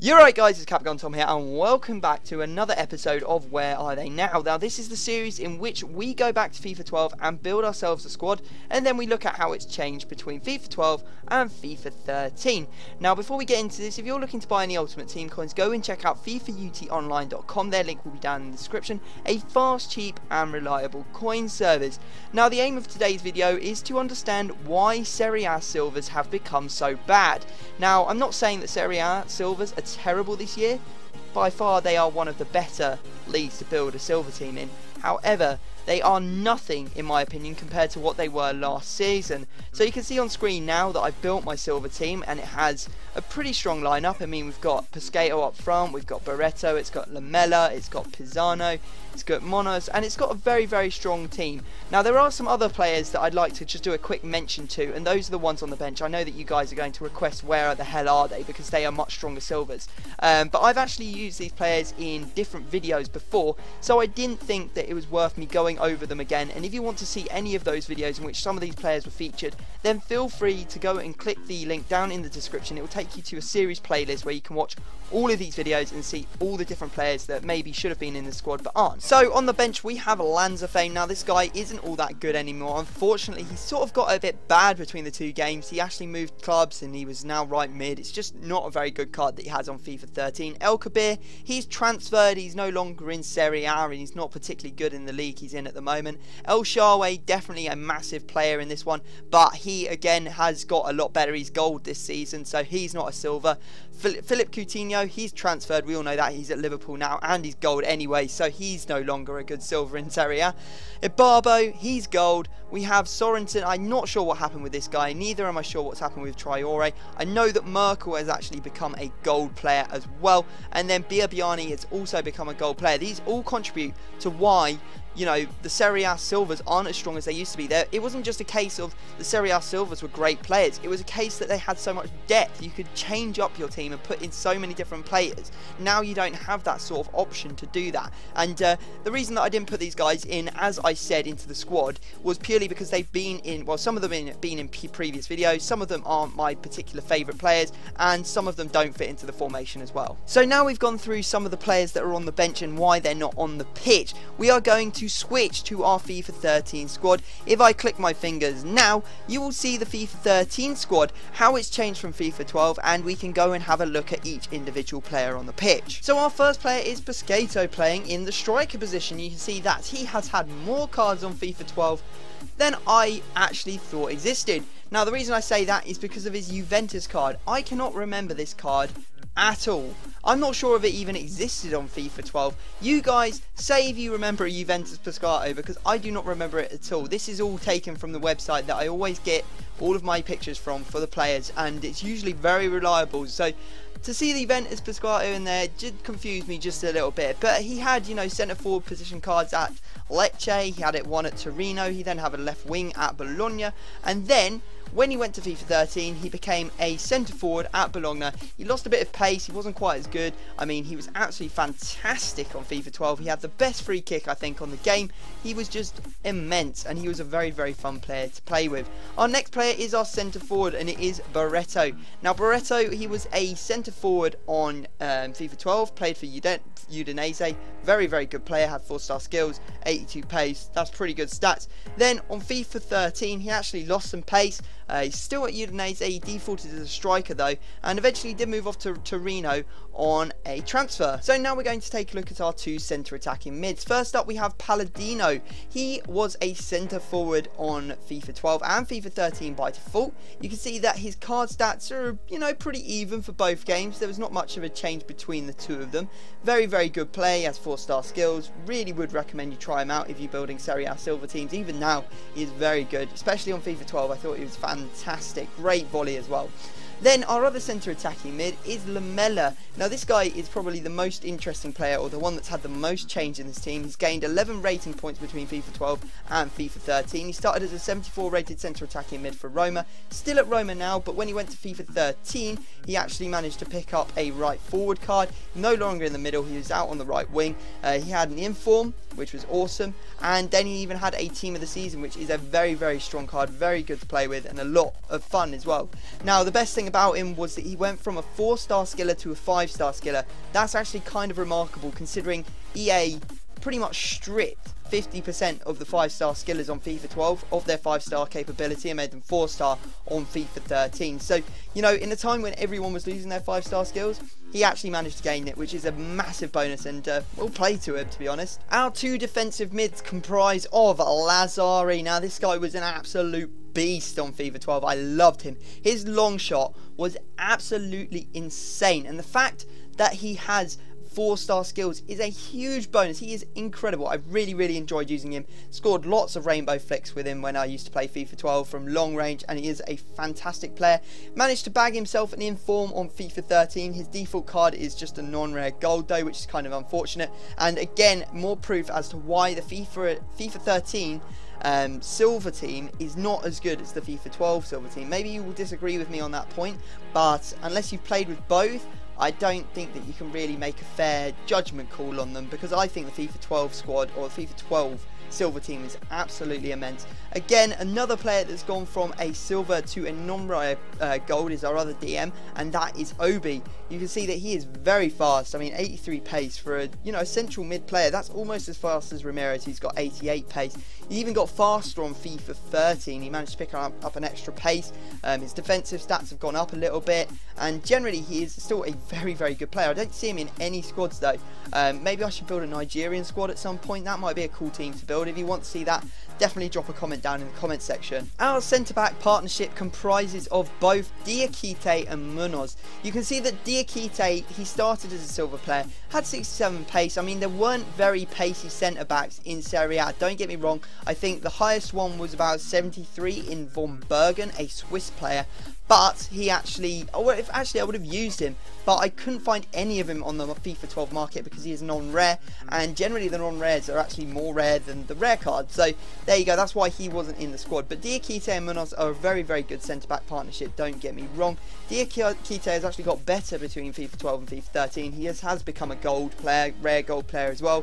You're right guys, it's Capcom Tom here and welcome back to another episode of Where Are They Now? Now this is the series in which we go back to FIFA 12 and build ourselves a squad, and then we look at how it's changed between FIFA 12 and FIFA 13. Now before we get into this, if you're looking to buy any Ultimate Team coins, go and check out FIFAUTonline.com. Their link will be down in the description. A fast, cheap and reliable coin service. Now the aim of today's video is to understand why Serie A silvers have become so bad. Now I'm not saying that Serie A silvers are terrible this year. By far they are one of the better leagues to build a silver team in. However, they are nothing in my opinion compared to what they were last season. So you can see on screen now that I've built my silver team and it has a pretty strong lineup. I mean, we've got Pasquato up front, we've got Barreto, it's got Lamela, it's got Pisano, it's got Munoz, and it's got a very strong team. Now there are some other players that I'd like to just do a quick mention to, and those are the ones on the bench. I know that you guys are going to request where the hell are they, because they are much stronger silvers. But I've actually used these players in different videos before, so I didn't think that it was worth me going over them again. And if you want to see any of those videos in which some of these players were featured, then feel free to go and click the link down in the description. It will take you to a series playlist where you can watch all of these videos and see all the different players that maybe should have been in the squad but aren't. So on the bench we have Lanzafame. Now this guy isn't all that good anymore. Unfortunately, he sort of got a bit bad between the two games. He actually moved clubs and he was now right mid. It's just not a very good card that he has on FIFA 13. El Kabir, he's transferred. He's no longer in Serie A and he's not particularly good in the league he's in at the moment. El Shaarawy, definitely a massive player in this one, but he again has got a lot better. He's gold this season, so he's not a silver. Philip Coutinho, he's transferred. We all know that. He's at Liverpool now and he's gold anyway, so he's no longer a good silver in Serie A. Ibarbo, he's gold. We have Sorensen. I'm not sure what happened with this guy. Neither am I sure what's happened with Traore. I know that Merkel has actually become a gold player as well, and then Biabiani has also become a gold player. These all contribute to why, you know, the Serie A silvers aren't as strong as they used to be. It wasn't just a case of the Serie A silvers were great players. It was a case that they had so much depth. You could change up your team and put in so many different players. Now you don't have that sort of option to do that. And the reason that I didn't put these guys in, as I said, into the squad was purely because they've been in, well, some of them have been in previous videos, some of them aren't my particular favourite players, and some of them don't fit into the formation as well. So now we've gone through some of the players that are on the bench and why they're not on the pitch, we are going to switch to our FIFA 13 squad. If I click my fingers now, you will see the FIFA 13 squad, how it's changed from FIFA 12, and we can go and have a look at each individual player on the pitch. So our first player is Pasquato, playing in the striker position. You can see that he has had more cards on FIFA 12 than I actually thought existed. Now the reason I say that is because of his Juventus card. I cannot remember this card at all. I'm not sure if it even existed on FIFA 12. You guys, say if you remember a Juventus Pasquato, because I do not remember it at all. This is all taken from the website that I always get all of my pictures from for the players, and it's usually very reliable. So to see the Juventus Pasquato in there did confuse me just a little bit. But he had, you know, centre forward position cards at Lecce, he had it one at Torino, he then had a left wing at Bologna, and then when he went to FIFA 13, he became a centre forward at Bologna. He lost a bit of pace, he wasn't quite as good. I mean, he was absolutely fantastic on FIFA 12. He had the best free kick, I think, on the game. He was just immense, and he was a very fun player to play with. Our next player is our centre forward, and it is Barreto. Now, Barreto, he was a centre forward on FIFA 12, played for Udinese. Very good player, had 4-star skills, 82 pace. That's pretty good stats. Then on FIFA 13, he actually lost some pace. He's still at Udinese. He defaulted as a striker though, and eventually did move off to Torino on a transfer. So now we're going to take a look at our two centre attacking mids. First up we have Palladino. He was a centre forward on FIFA 12 and FIFA 13 by default. You can see that his card stats are, you know, pretty even for both games. There was not much of a change between the two of them. Very good play, he has 4-star skills. Really would recommend you try him out if you're building Serie A silver teams. Even now he is very good, especially on FIFA 12. I thought he was fantastic. Great volley as well. Then our other centre attacking mid is Lamela. Now this guy is probably the most interesting player, or the one that's had the most change in this team. He's gained 11 rating points between FIFA 12 and FIFA 13. He started as a 74 rated centre attacking mid for Roma. Still at Roma now, but when he went to FIFA 13, he actually managed to pick up a right forward card. No longer in the middle, he was out on the right wing. He had an inform, which was awesome. And then he even had a team of the season, which is a very, very strong card, very good to play with, and a lot of fun as well. Now, the best thing about him was that he went from a 4-star skiller to a 5-star skiller. That's actually kind of remarkable, considering EA pretty much stripped 50% of the 5-star skillers on FIFA 12 of their 5-star capability and made them 4-star on FIFA 13. So, you know, in a time when everyone was losing their 5-star skills, he actually managed to gain it, which is a massive bonus, and we'll play to him, to be honest. Our 2 defensive mids comprise of Lazari. Now, this guy was an absolute beast on FIFA 12. I loved him. His long shot was absolutely insane, and the fact that he has 4-star skills is a huge bonus. He is incredible. I really, really enjoyed using him. Scored lots of rainbow flicks with him when I used to play FIFA 12 from long range, and he is a fantastic player. Managed to bag himself an inform on FIFA 13. His default card is just a non-rare gold though, which is kind of unfortunate. And again, more proof as to why the FIFA 13 silver team is not as good as the FIFA 12 silver team. Maybe you will disagree with me on that point, but unless you've played with both, I don't think that you can really make a fair judgment call on them, because I think the FIFA 12 squad, or the FIFA 12 silver team, is absolutely immense. Again, another player that's gone from a silver to a non-rare gold is our other DM, and that is Obi. You can see that he is very fast. I mean, 83 pace for a, you know, central mid player. That's almost as fast as Ramirez, who's got 88 pace. He even got faster on FIFA 13. He managed to pick up an extra pace. His defensive stats have gone up a little bit, and generally he is still a very, very good player. I don't see him in any squads though. Maybe I should build a Nigerian squad at some point. That might be a cool team to build. If you want to see that, definitely drop a comment down in the comment section. Our centre-back partnership comprises of both Diakite and Munoz. You can see that Diakite, he started as a silver player, had 67 pace. I mean, there weren't very pacey centre-backs in Serie A, don't get me wrong. I think the highest one was about 73 in Von Bergen, a Swiss player. But he actually, I would have used him, but I couldn't find any of him on the FIFA 12 market because he is non-rare, and generally the non-rares are actually more rare than the rare cards. So there you go, that's why he wasn't in the squad. But Diakite and Munoz are a very, very good centre-back partnership, don't get me wrong. Diakite has actually got better between FIFA 12 and FIFA 13. He has become a gold player, rare gold player as well.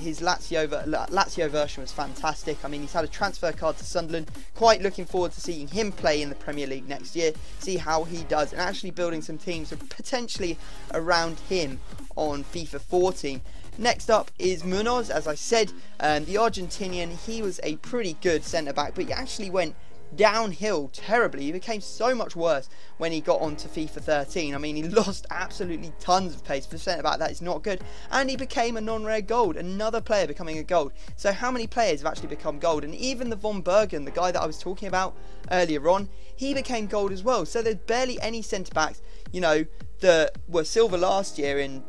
His Lazio version was fantastic. I mean, he's had a transfer card to Sunderland. Quite looking forward to seeing him play in the Premier League next year, see how he does, and actually building some teams potentially around him on FIFA 14. Next up is Munoz. As I said, the Argentinian, he was a pretty good centre-back, but he actually went downhill terribly. He became so much worse when he got onto FIFA 13. I mean, he lost absolutely tons of pace. For centre-back, that is not good. And he became a non-rare gold. Another player becoming a gold. So how many players have actually become gold? And even the Von Bergen, the guy that I was talking about earlier on, he became gold as well. So there's barely any centre-backs, you know, that were silver last year in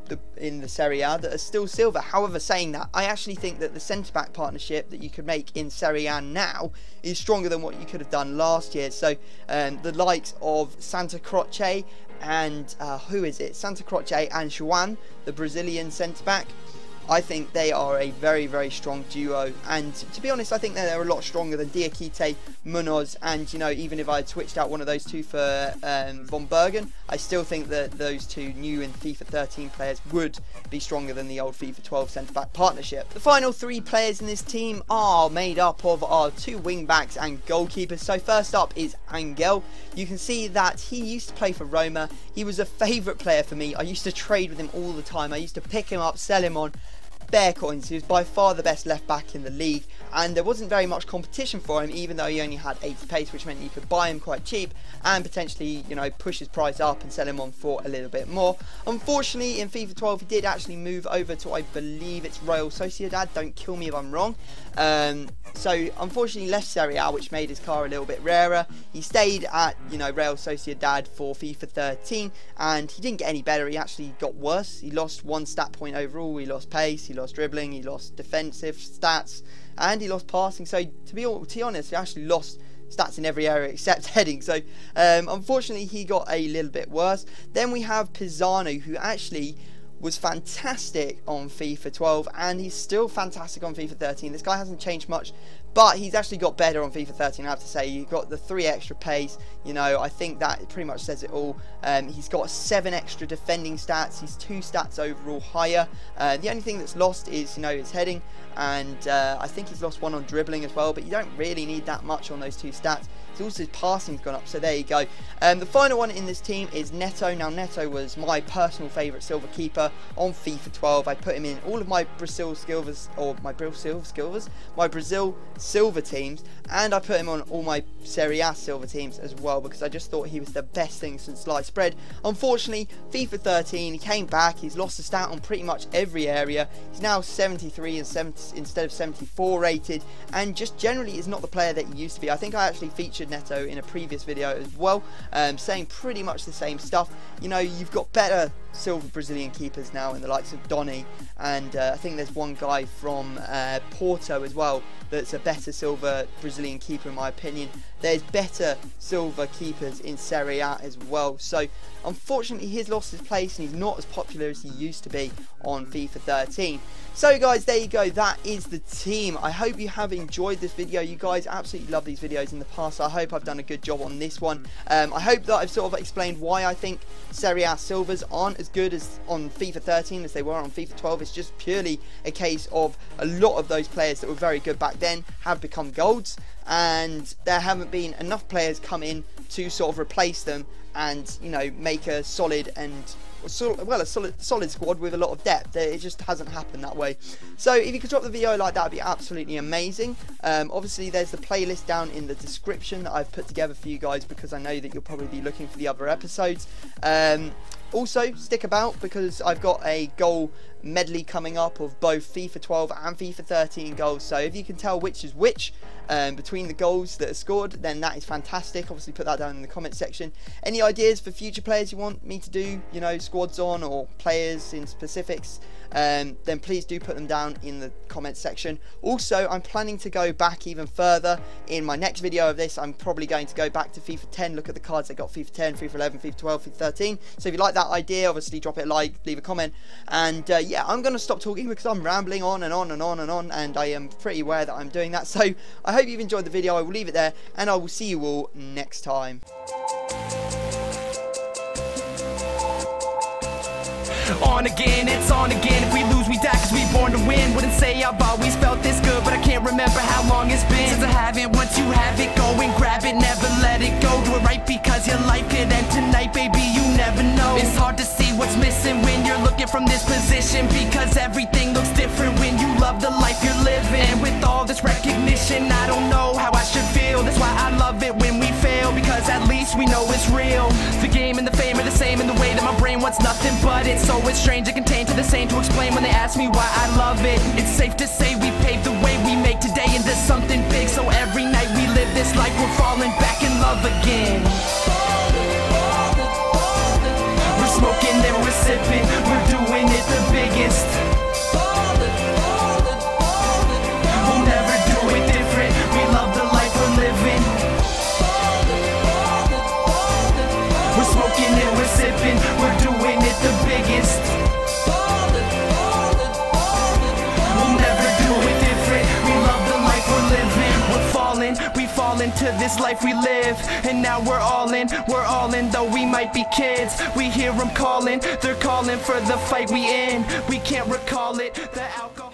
the Serie A that are still silver. However, saying that, I actually think that the centre-back partnership that you could make in Serie A now is stronger than what you could have done last year. So the likes of Santa Croce and Santa Croce and Juan, the Brazilian centre-back, I think they are a very, very strong duo, and to be honest, I think they're a lot stronger than Diakite, Munoz, and, you know, even if I had switched out one of those two for Von Bergen, I still think that those two new in FIFA 13 players would be stronger than the old FIFA 12 centre-back partnership. The final 3 players in this team are made up of our 2 wing-backs and goalkeepers. So first up is Angel. You can see that he used to play for Roma. He was a favourite player for me. I used to trade with him all the time. I used to pick him up, sell him on bare coins. He was by far the best left back in the league, and there wasn't very much competition for him, even though he only had 80 pace, which meant you could buy him quite cheap and potentially, you know, push his price up and sell him on for a little bit more. Unfortunately, in FIFA 12 he did actually move over to, I believe it's Real Sociedad, don't kill me if I'm wrong. So unfortunately left Serie A, which made his car a little bit rarer. He stayed at, you know, Real Sociedad for FIFA 13, and he didn't get any better. He actually got worse. He lost 1 stat point overall. He lost pace, he lost dribbling, he lost defensive stats, and he lost passing. So to be honest, he actually lost stats in every area except heading. So unfortunately he got a little bit worse. Then we have Pisano, who actually was fantastic on FIFA 12, and he's still fantastic on FIFA 13. This guy hasn't changed much, but he's actually got better on FIFA 13, I have to say. You've got the 3 extra pace, you know, I think that pretty much says it all. He's got 7 extra defending stats, he's 2 stats overall higher. The only thing that's lost is, you know, his heading, and I think he's lost 1 on dribbling as well, but you don't really need that much on those 2 stats. It's also his passing's gone up, so there you go. The final one in this team is Neto. Now, Neto was my personal favourite silver keeper on FIFA 12. I put him in all of my Brazil silver teams, and I put him on all my Serie A silver teams as well, because I just thought he was the best thing since sliced bread. Unfortunately, FIFA 13, he came back, he's lost a stat on pretty much every area. He's now 73 instead of 74 rated, and just generally is not the player that he used to be. I think I actually featured Neto in a previous video as well, saying pretty much the same stuff. You know, you've got better silver Brazilian keepers now in the likes of Donny, and I think there's one guy from Porto as well that's a better silver Brazilian keeper in my opinion. There's better silver keepers in Serie A as well, so unfortunately he's lost his place and he's not as popular as he used to be on FIFA 13. So guys, there you go, that is the team. I hope you have enjoyed this video. You guys absolutely love these videos in the past, so I hope I've done a good job on this one. I hope that I've sort of explained why I think Serie A silvers aren't as good as on FIFA 13 as they were on FIFA 12. It's just purely a case of a lot of those players that were very good back then have become golds, and there haven't been enough players come in to sort of replace them and, you know, make a solid and solid squad with a lot of depth. It just hasn't happened that way. So if you could drop the video like that, would be absolutely amazing. Obviously there's the playlist down in the description that I've put together for you guys, because I know that you'll probably be looking for the other episodes. Also, stick about, because I've got a goal medley coming up of both FIFA 12 and FIFA 13 goals. So if you can tell which is which between the goals that are scored, then that is fantastic. Obviously put that down in the comment section. Any ideas for future players you want me to do, you know, squads on, or players in specifics, then please do put them down in the comment section. Also, I'm planning to go back even further in my next video of this. I'm probably going to go back to FIFA 10, look at the cards I got FIFA 10, FIFA 11, FIFA 12, FIFA 13. So if you like that idea, obviously drop it a like, leave a comment, and yeah, I'm going to stop talking because I'm rambling on and on and on and on, and I am pretty aware that I'm doing that. So I hope you've enjoyed the video. I will leave it there, and I will see you all next time. On again, it's on again. If we lose, we die, cause we born to win. Wouldn't say I've always felt this good, but I can't remember how long it's been since I haven't. Once you have it, go and grab it, never let it go. Do it right, because your life could end tonight, baby, you never know. It's hard to see what's missing when you're looking from this position, because everything looks different when you love the life you're living. And with all this recognition, I don't know how I should feel. That's why I love it when we fail, because at least we know it's real. The game and the fame are the same in the way that my brain wants nothing but it. So it's strange to contain to the same to explain when they ask me why I love it. It's safe to say we paved the way, we make today into something big. So every night we live this life, we're falling back in love again. We're smoking and we're sipping, we're doing it the biggest. We'll never do it different, we love the life we're living. We're smoking and we're sipping, we're doing it the biggest. We'll never do it different, we love the life we're living. We're falling, we fall into this life we live, and now we're all in, though we might be kids. We hear them calling, they're calling for the fight we in. We can't recall it, the alcohol